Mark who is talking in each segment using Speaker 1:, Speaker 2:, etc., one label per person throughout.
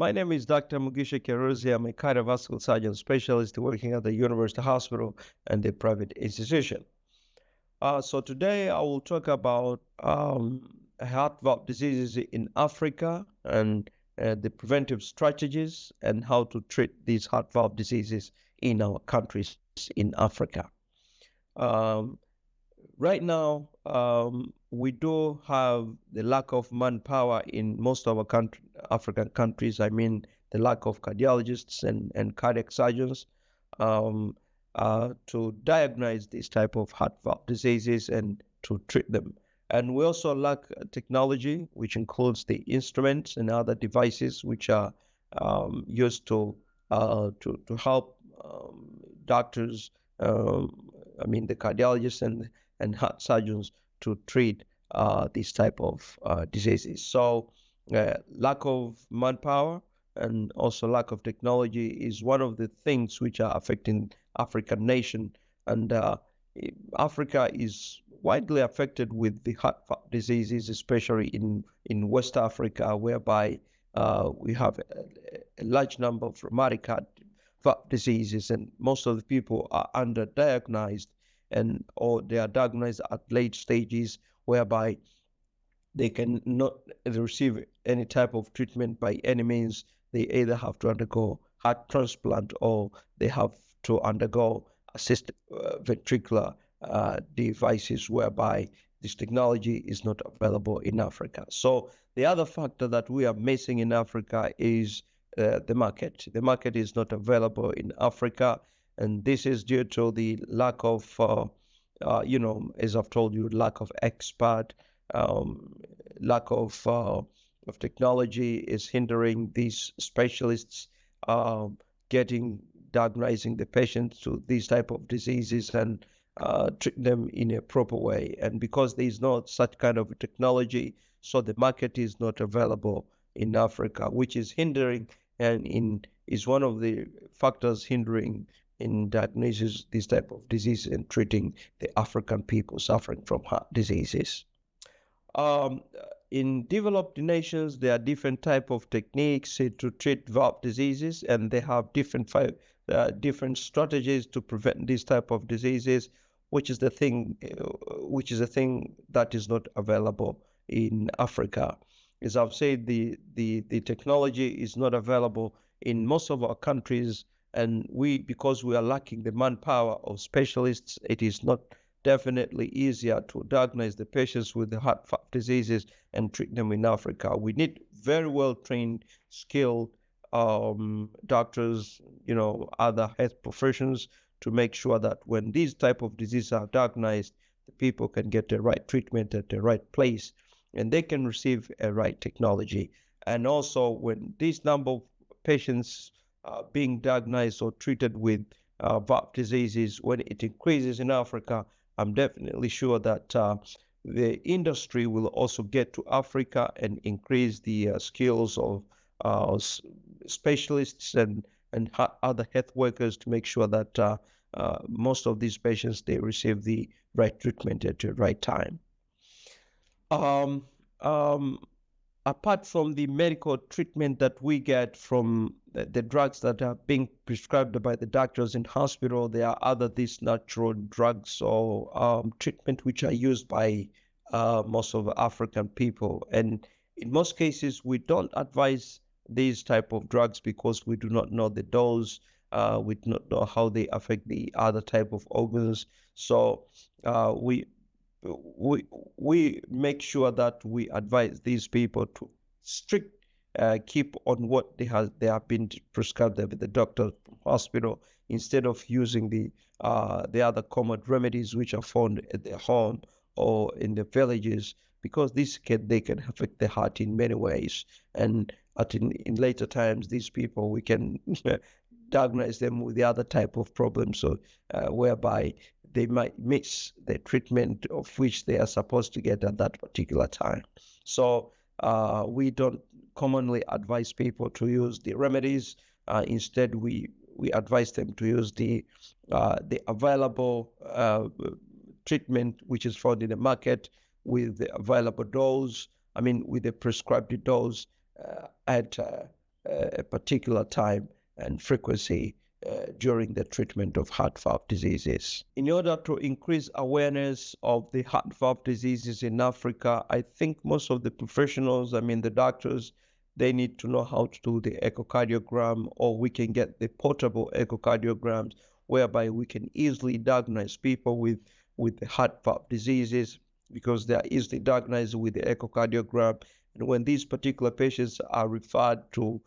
Speaker 1: My name is Dr. Mugisha Kyaruzi. I'm a cardiovascular surgeon specialist working at the University Hospital and a private institution. So today I will talk about heart valve diseases in Africa and the preventive strategies and how to treat these heart valve diseases in our countries in Africa. Um, right now, we do have the lack of manpower in most of our African countries. I mean, the lack of cardiologists and cardiac surgeons um, to diagnose this type of heart valve diseases and to treat them. And we also lack technology, which includes the instruments and other devices which are used to help doctors. The cardiologists and heart surgeons to treat these type of diseases. So lack of manpower and also lack of technology is one of the things which are affecting African nation. And Africa is widely affected with the heart diseases, especially in West Africa, whereby we have a large number of rheumatic heart diseases, and most of the people are underdiagnosed or they are diagnosed at late stages, whereby they can not receive any type of treatment by any means. They either have to undergo heart transplant or they have to undergo assisted ventricular devices, whereby this technology is not available in Africa. So the other factor that we are missing in Africa is the market. The market is not available in Africa, and this is due to the lack of, as I've told you, lack of expert, lack of technology is hindering these specialists diagnosing the patients to these type of diseases and treat them in a proper way. And because there is no such kind of technology, so the market is not available in Africa, which is hindering is one of the factors hindering in diagnosis this type of disease and treating the African people suffering from heart diseases. In developed nations, there are different type of techniques to treat valve diseases, and they have different strategies to prevent these type of diseases, which is the thing that is not available in Africa. As I've said, the technology is not available in most of our countries, and because we are lacking the manpower of specialists, it is not definitely easier to diagnose the patients with the heart diseases and treat them in Africa. We need very well trained, skilled doctors, other health professions to make sure that when these type of diseases are diagnosed, the people can get the right treatment at the right place and they can receive a right technology. And also when this number of patients being diagnosed or treated with valve diseases, when it increases in Africa, I'm definitely sure that the industry will also get to Africa and increase the skills of specialists and other health workers to make sure that most of these patients, they receive the right treatment at the right time. Um, um, Apart from the medical treatment that we get from the drugs that are being prescribed by the doctors in hospital, there are these natural drugs or treatment which are used by most of African people. And in most cases, we don't advise these type of drugs because we do not know the dose, we do not know how they affect the other type of organs. So we make sure that we advise these people to keep on what they have been prescribed by the doctor hospital, instead of using the other common remedies which are found at their home or in the villages, because they can affect the heart in many ways. And in later times, these people, we can diagnose them with the other type of problems, so whereby they might miss the treatment of which they are supposed to get at that particular time. So we don't commonly advise people to use the remedies. Instead, we advise them to use the available treatment which is found in the market with the available dose. With the prescribed dose at a particular time and frequency during the treatment of heart valve diseases. In order to increase awareness of the heart valve diseases in Africa, I think most of the professionals, the doctors, they need to know how to do the echocardiogram, or we can get the portable echocardiograms whereby we can easily diagnose people with the heart valve diseases, because they are easily diagnosed with the echocardiogram. And when these particular patients are referred to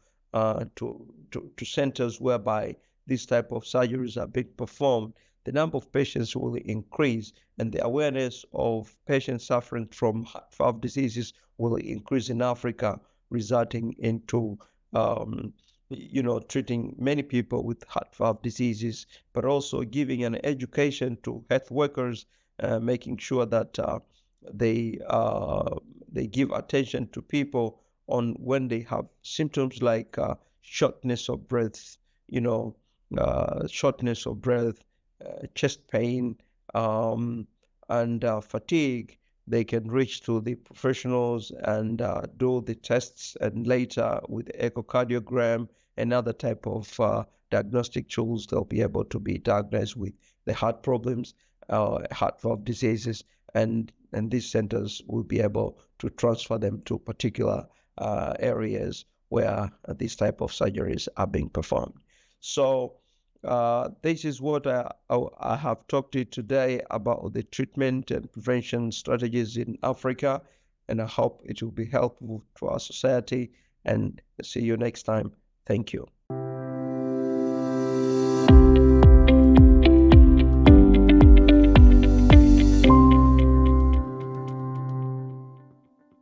Speaker 1: centers whereby these type of surgeries are being performed, the number of patients will increase, and the awareness of patients suffering from heart valve diseases will increase in Africa, resulting into treating many people with heart valve diseases, but also giving an education to health workers, making sure that they give attention to people on when they have symptoms like shortness of breath, shortness of breath, chest pain, and fatigue. They can reach to the professionals and do the tests, and later with echocardiogram and other type of diagnostic tools, they'll be able to be diagnosed with the heart problems, heart valve diseases, and these centers will be able to transfer them to particular areas where these type of surgeries are being performed. So this is what I have talked to you today about the treatment and prevention strategies in Africa, and I hope it will be helpful to our society. And see you next time. Thank you.